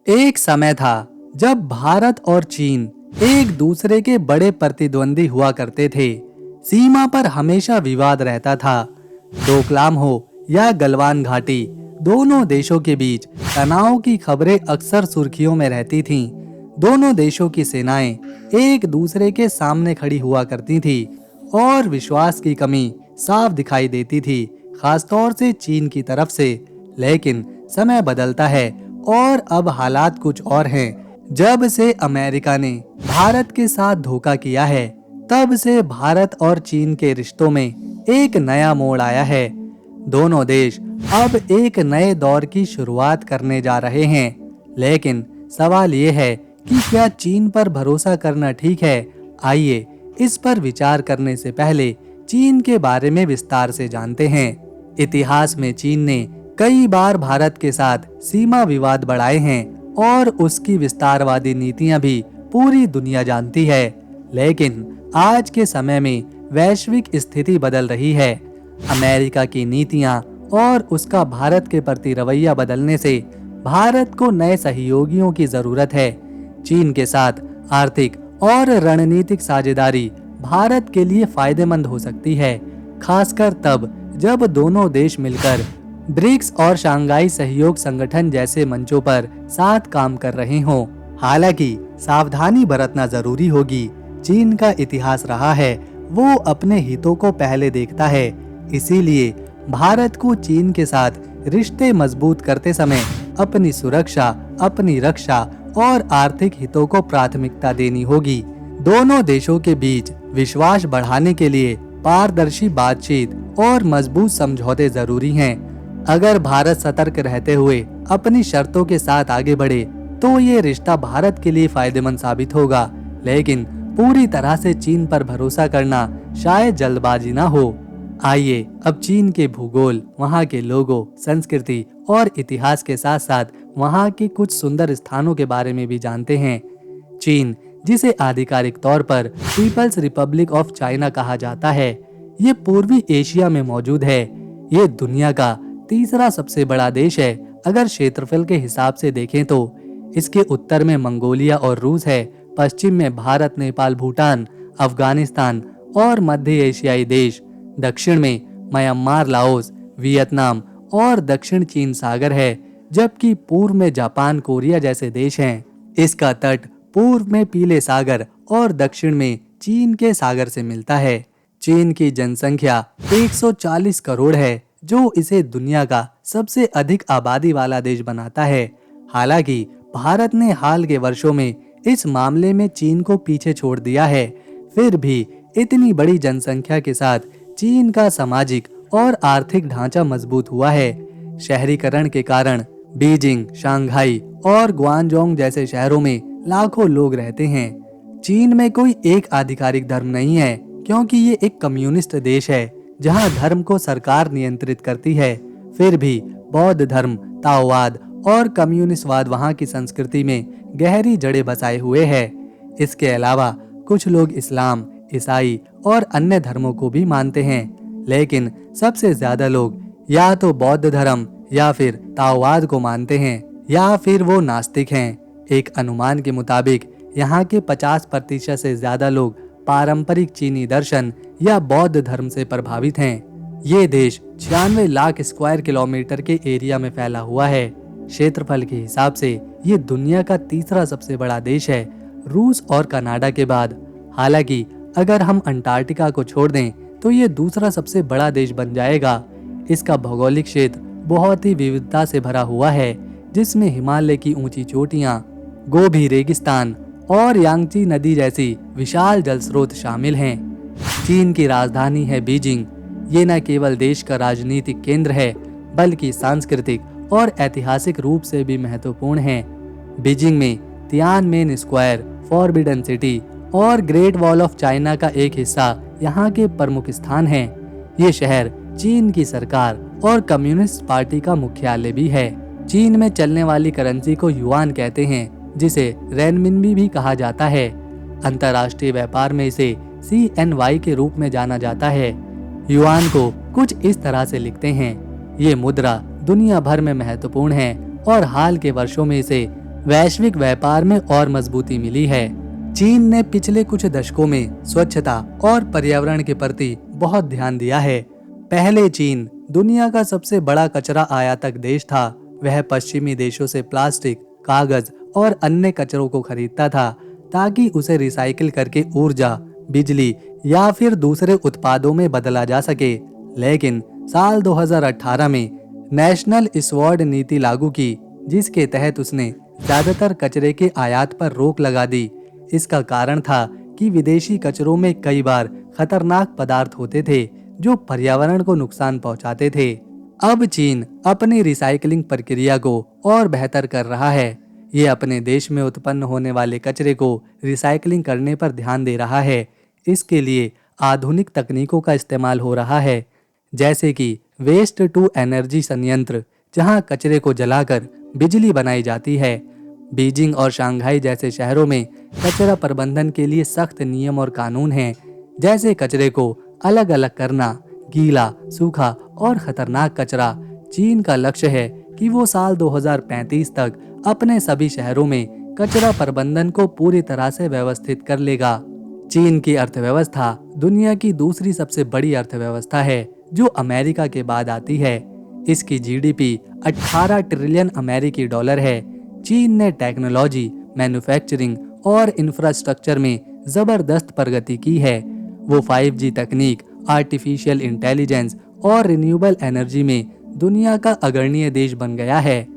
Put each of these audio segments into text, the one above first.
एक समय था जब भारत और चीन एक दूसरे के बड़े प्रतिद्वंदी हुआ करते थे। सीमा पर हमेशा विवाद रहता था। डोकलाम हो या गलवान घाटी, दोनों देशों के बीच तनाव की खबरें अक्सर सुर्खियों में रहती थीं। दोनों देशों की सेनाएं एक दूसरे के सामने खड़ी हुआ करती थी और विश्वास की कमी साफ दिखाई देती थी, खासतौर से चीन की तरफ से। लेकिन समय बदलता है और अब हालात कुछ और हैं। जब से अमेरिका ने भारत के साथ धोखा किया है, तब से भारत और चीन के रिश्तों में एक नया मोड़ आया है। दोनों देश अब एक नए दौर की शुरुआत करने जा रहे हैं। लेकिन सवाल ये है कि क्या चीन पर भरोसा करना ठीक है? आइए इस पर विचार करने से पहले चीन के बारे में विस्तार से जानते हैं। इतिहास में चीन ने कई बार भारत के साथ सीमा विवाद बढ़ाए हैं और उसकी विस्तारवादी नीतियां भी पूरी दुनिया जानती है। लेकिन आज के समय में वैश्विक स्थिति बदल रही है। अमेरिका की नीतियां और उसका भारत के प्रति रवैया बदलने से भारत को नए सहयोगियों की जरूरत है। चीन के साथ आर्थिक और रणनीतिक साझेदारी भारत के लिए फायदेमंद हो सकती है, खासकर तब जब दोनों देश मिलकर ब्रिक्स और शंघाई सहयोग संगठन जैसे मंचों पर साथ काम कर रहे हों। हालांकि सावधानी बरतना जरूरी होगी। चीन का इतिहास रहा है, वो अपने हितों को पहले देखता है। इसीलिए भारत को चीन के साथ रिश्ते मजबूत करते समय अपनी सुरक्षा, अपनी रक्षा और आर्थिक हितों को प्राथमिकता देनी होगी। दोनों देशों के बीच विश्वास बढ़ाने के लिए पारदर्शी बातचीत और मजबूत समझौते जरूरी हैं। अगर भारत सतर्क रहते हुए अपनी शर्तों के साथ आगे बढ़े, तो ये रिश्ता भारत के लिए फायदेमंद साबित होगा। लेकिन पूरी तरह से चीन पर भरोसा करना शायद जल्दबाजी ना हो। आइए अब चीन के भूगोल, वहाँ के लोगों, संस्कृति और इतिहास के साथ साथ वहाँ के कुछ सुंदर स्थानों के बारे में भी जानते हैं। चीन, जिसे आधिकारिक तौर पर पीपल्स रिपब्लिक ऑफ चाइना कहा जाता है, ये पूर्वी एशिया में मौजूद है। ये दुनिया का तीसरा सबसे बड़ा देश है अगर क्षेत्रफल के हिसाब से देखें तो। इसके उत्तर में मंगोलिया और रूस है, पश्चिम में भारत, नेपाल, भूटान, अफगानिस्तान और मध्य एशियाई देश, दक्षिण में म्यांमार, लाओस, वियतनाम और दक्षिण चीन सागर है, जबकि पूर्व में जापान, कोरिया जैसे देश हैं। इसका तट पूर्व में पीले सागर और दक्षिण में चीन के सागर से मिलता है। चीन की जनसंख्या 140 करोड़ है, जो इसे दुनिया का सबसे अधिक आबादी वाला देश बनाता है। हालांकि भारत ने हाल के वर्षों में इस मामले में चीन को पीछे छोड़ दिया है। फिर भी इतनी बड़ी जनसंख्या के साथ चीन का सामाजिक और आर्थिक ढांचा मजबूत हुआ है। शहरीकरण के कारण बीजिंग, शंघाई और ग्वांगजोंग जैसे शहरों में लाखों लोग रहते हैं। चीन में कोई एक आधिकारिक धर्म नहीं है, क्योंकि ये एक कम्युनिस्ट देश है जहां धर्म को सरकार नियंत्रित करती है। फिर भी बौद्ध धर्म, ताओवाद और कम्युनिस्टवाद वहां की संस्कृति में गहरी जड़ें बसाए हुए है। इसके अलावा कुछ लोग इस्लाम, ईसाई और अन्य धर्मों को भी मानते हैं, लेकिन सबसे ज्यादा लोग या तो बौद्ध धर्म या फिर ताओवाद को मानते हैं, या फिर वो नास्तिक हैं। एक अनुमान के मुताबिक यहाँ के 50% से ज्यादा लोग पारंपरिक चीनी दर्शन या बौद्ध धर्म से प्रभावित हैं। ये देश 96 लाख स्क्वायर किलोमीटर के एरिया में फैला हुआ है। क्षेत्रफल के हिसाब से ये दुनिया का तीसरा सबसे बड़ा देश है, रूस और कनाडा के बाद। हालांकि अगर हम अंटार्कटिका को छोड़ दें तो ये दूसरा सबसे बड़ा देश बन जाएगा। इसका भौगोलिक क्षेत्र बहुत ही विविधता से भरा हुआ है, जिसमें हिमालय की ऊंची चोटियां, गोबी रेगिस्तान और यांगची नदी जैसी विशाल जलस्रोत शामिल हैं। चीन की राजधानी है बीजिंग। ये न केवल देश का राजनीतिक केंद्र है, बल्कि सांस्कृतिक और ऐतिहासिक रूप से भी महत्वपूर्ण है। बीजिंग में तियानमेन स्क्वायर, फॉरबिडन सिटी और ग्रेट वॉल ऑफ चाइना का एक हिस्सा यहाँ के प्रमुख स्थान हैं। ये शहर चीन की सरकार और कम्युनिस्ट पार्टी का मुख्यालय भी है। चीन में चलने वाली करेंसी को युआन कहते हैं, जिसे रेनमिनबी भी कहा जाता है। अंतर्राष्ट्रीय व्यापार में इसे CNY के रूप में जाना जाता है। युआन को कुछ इस तरह से लिखते हैं। ये मुद्रा दुनिया भर में महत्वपूर्ण है और हाल के वर्षों में इसे वैश्विक व्यापार में और मजबूती मिली है। चीन ने पिछले कुछ दशकों में स्वच्छता और पर्यावरण के प्रति बहुत ध्यान दिया है। पहले चीन दुनिया का सबसे बड़ा कचरा आयातक देश था। वह पश्चिमी देशों से प्लास्टिक, कागज और अन्य कचरों को खरीदता था ताकि उसे रिसाइकिल करके ऊर्जा, बिजली या फिर दूसरे उत्पादों में बदला जा सके। लेकिन साल 2018 में नेशनल स्वॉर्ड नीति लागू की, जिसके तहत उसने ज्यादातर कचरे के आयात पर रोक लगा दी। इसका कारण था कि विदेशी कचरों में कई बार खतरनाक पदार्थ होते थे जो पर्यावरण को नुकसान पहुंचाते थे। अब चीन अपनी रिसाइकलिंग प्रक्रिया को और बेहतर कर रहा है। ये अपने देश में उत्पन्न होने वाले कचरे को रिसाइकलिंग करने पर ध्यान दे रहा है। इसके लिए आधुनिक तकनीकों का इस्तेमाल हो रहा है, जैसे कि वेस्ट टू एनर्जी संयंत्र, जहां कचरे को जलाकर बिजली बनाई जाती है। बीजिंग और शंघाई जैसे शहरों में कचरा प्रबंधन के लिए सख्त नियम और कानून हैं, जैसे कचरे को अलग अलग करना, गीला, सूखा और खतरनाक कचरा। चीन का लक्ष्य है कि वो साल 2035 तक अपने सभी शहरों में कचरा प्रबंधन को पूरी तरह से व्यवस्थित कर लेगा। चीन की अर्थव्यवस्था दुनिया की दूसरी सबसे बड़ी अर्थव्यवस्था है, जो अमेरिका के बाद आती है। इसकी जीडीपी 18 ट्रिलियन अमेरिकी डॉलर है। चीन ने टेक्नोलॉजी, मैन्युफैक्चरिंग और इंफ्रास्ट्रक्चर में जबरदस्त प्रगति की है। वो 5G तकनीक, आर्टिफिशियल इंटेलिजेंस और रिन्यूएबल एनर्जी में दुनिया का अग्रणी देश बन गया है।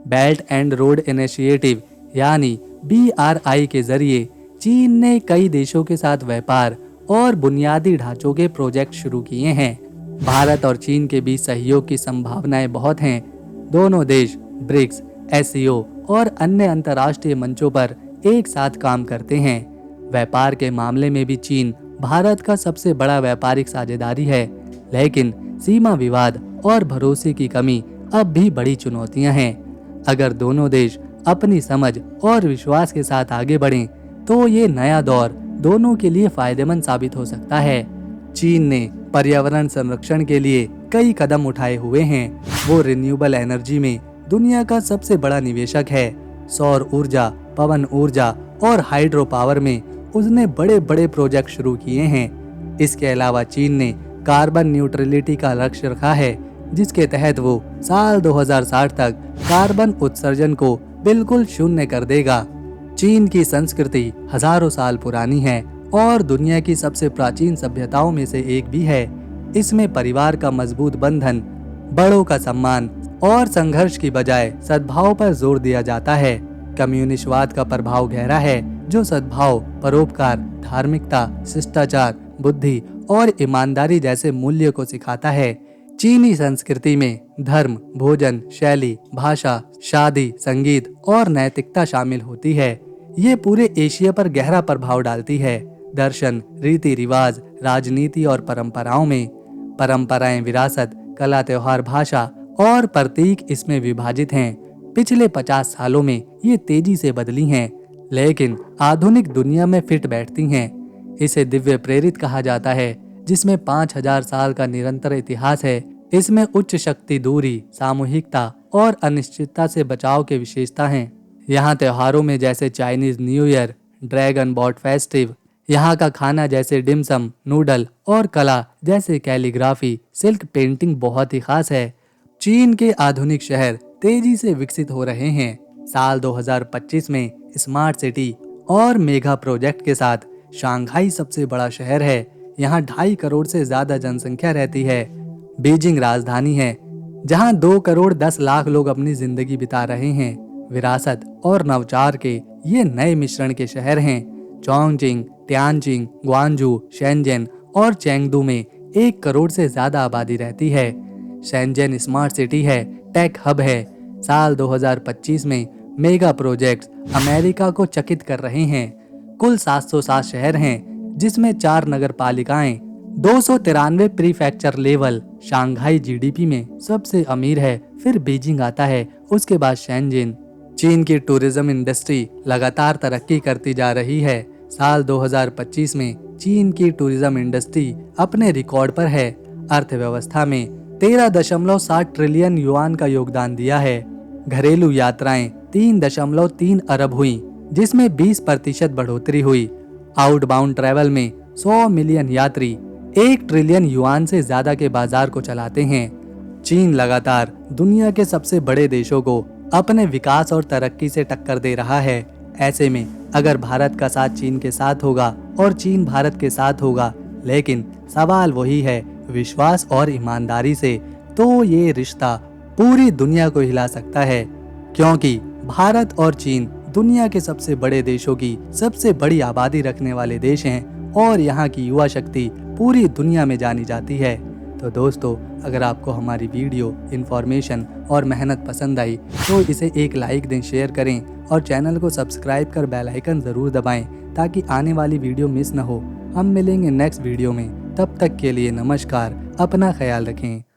बेल्ट एंड रोड इनिशिएटिव यानी BRI के जरिए चीन ने कई देशों के साथ व्यापार और बुनियादी ढांचों के प्रोजेक्ट शुरू किए हैं। भारत और चीन के बीच सहयोग की संभावनाएं बहुत हैं। दोनों देश ब्रिक्स, SCO और अन्य अंतर्राष्ट्रीय मंचों पर एक साथ काम करते हैं। व्यापार के मामले में भी चीन भारत का सबसे बड़ा व्यापारिक साझेदारी है, लेकिन सीमा विवाद और भरोसे की कमी अब भी बड़ी चुनौतियां हैं। अगर दोनों देश अपनी समझ और विश्वास के साथ आगे बढ़ें, तो ये नया दौर दोनों के लिए फायदेमंद साबित हो सकता है। चीन ने पर्यावरण संरक्षण के लिए कई कदम उठाए हुए हैं। वो रिन्यूएबल एनर्जी में दुनिया का सबसे बड़ा निवेशक है। सौर ऊर्जा, पवन ऊर्जा और हाइड्रो पावर में उसने बड़े बड़े प्रोजेक्ट शुरू किए हैं। इसके अलावा चीन ने कार्बन न्यूट्रलिटी का लक्ष्य रखा है, जिसके तहत वो साल 2060 तक कार्बन उत्सर्जन को बिल्कुल शून्य कर देगा। चीन की संस्कृति हजारों साल पुरानी है और दुनिया की सबसे प्राचीन सभ्यताओं में से एक भी है। इसमें परिवार का मजबूत बंधन, बड़ों का सम्मान और संघर्ष की बजाय सद्भाव पर जोर दिया जाता है। कम्युनिस्टवाद का प्रभाव गहरा है, जो सद्भाव, परोपकार, धार्मिकता, शिष्टाचार, बुद्धि और ईमानदारी जैसे मूल्य को सिखाता है। चीनी संस्कृति में धर्म, भोजन, शैली, भाषा, शादी, संगीत और नैतिकता शामिल होती है। ये पूरे एशिया पर गहरा प्रभाव डालती है। दर्शन, रीति रिवाज, राजनीति और परंपराओं में परंपराएं, विरासत, कला, त्योहार, भाषा और प्रतीक इसमें विभाजित हैं। पिछले 50 सालों में ये तेजी से बदली हैं, लेकिन आधुनिक दुनिया में फिट बैठती हैं। इसे दिव्य प्रेरित कहा जाता है, जिसमें 5000 साल का निरंतर इतिहास है। इसमें उच्च शक्ति, दूरी, सामूहिकता और अनिश्चितता से बचाव के विशेषता हैं। यहाँ त्योहारों में जैसे Chinese new year, dragon boat festive, यहाँ का खाना जैसे डिमसम, नूडल और कला जैसे कैलीग्राफी, सिल्क पेंटिंग बहुत ही खास है। चीन के आधुनिक शहर तेजी से विकसित हो रहे हैं। साल 2025 में स्मार्ट सिटी और मेगा प्रोजेक्ट के साथ शंघाई सबसे बड़ा शहर है। यहाँ 2.5 करोड़ से ज्यादा जनसंख्या रहती है। बीजिंग राजधानी है, जहाँ 2 करोड़ 10 लाख लोग अपनी जिंदगी बिता रहे हैं। विरासत और नवचार के ये नए मिश्रण के शहर हैं। चोंगजिंग, तियानजिंग, ग्वांजू, शेंजन और चेंगदू में 1 करोड़ से ज्यादा आबादी रहती है। शेंजन स्मार्ट सिटी है, टेक हब है। साल 2025 में मेगा प्रोजेक्ट्स अमेरिका को चकित कर रहे हैं। कुल 707 शहर हैं, जिसमें 4 नगर पालिकाएं, 293 प्रीफेक्चर लेवल। शंघाई जीडीपी में सबसे अमीर है, फिर बीजिंग आता है, उसके बाद शेंजन। चीन की टूरिज्म इंडस्ट्री लगातार तरक्की करती जा रही है। साल 2025 में चीन की टूरिज्म इंडस्ट्री अपने रिकॉर्ड पर है। अर्थव्यवस्था में 13.7 ट्रिलियन युआन का योगदान दिया है। घरेलू यात्राएं 3.3 अरब हुई, जिसमें 20% बढ़ोतरी हुई। आउटबाउंड ट्रैवल में 100 मिलियन यात्री 1 ट्रिलियन युआन से ज्यादा के बाजार को चलाते हैं। चीन लगातार दुनिया के सबसे बड़े देशों को अपने विकास और तरक्की से टक्कर दे रहा है। ऐसे में अगर भारत का साथ चीन के साथ होगा और चीन भारत के साथ होगा, लेकिन सवाल वही है विश्वास और ईमानदारी से, तो ये रिश्ता पूरी दुनिया को हिला सकता है। क्योंकि भारत और चीन दुनिया के सबसे बड़े देशों की सबसे बड़ी आबादी रखने वाले देश हैं और यहाँ की युवा शक्ति पूरी दुनिया में जानी जाती है। तो दोस्तों, अगर आपको हमारी वीडियो, इन्फॉर्मेशन और मेहनत पसंद आई तो इसे एक लाइक दें, शेयर करें और चैनल को सब्सक्राइब कर बेल आइकन ज़रूर दबाएं ताकि आने वाली वीडियो मिस न हो। हम मिलेंगे नेक्स्ट वीडियो में, तब तक के लिए नमस्कार, अपना ख्याल रखें।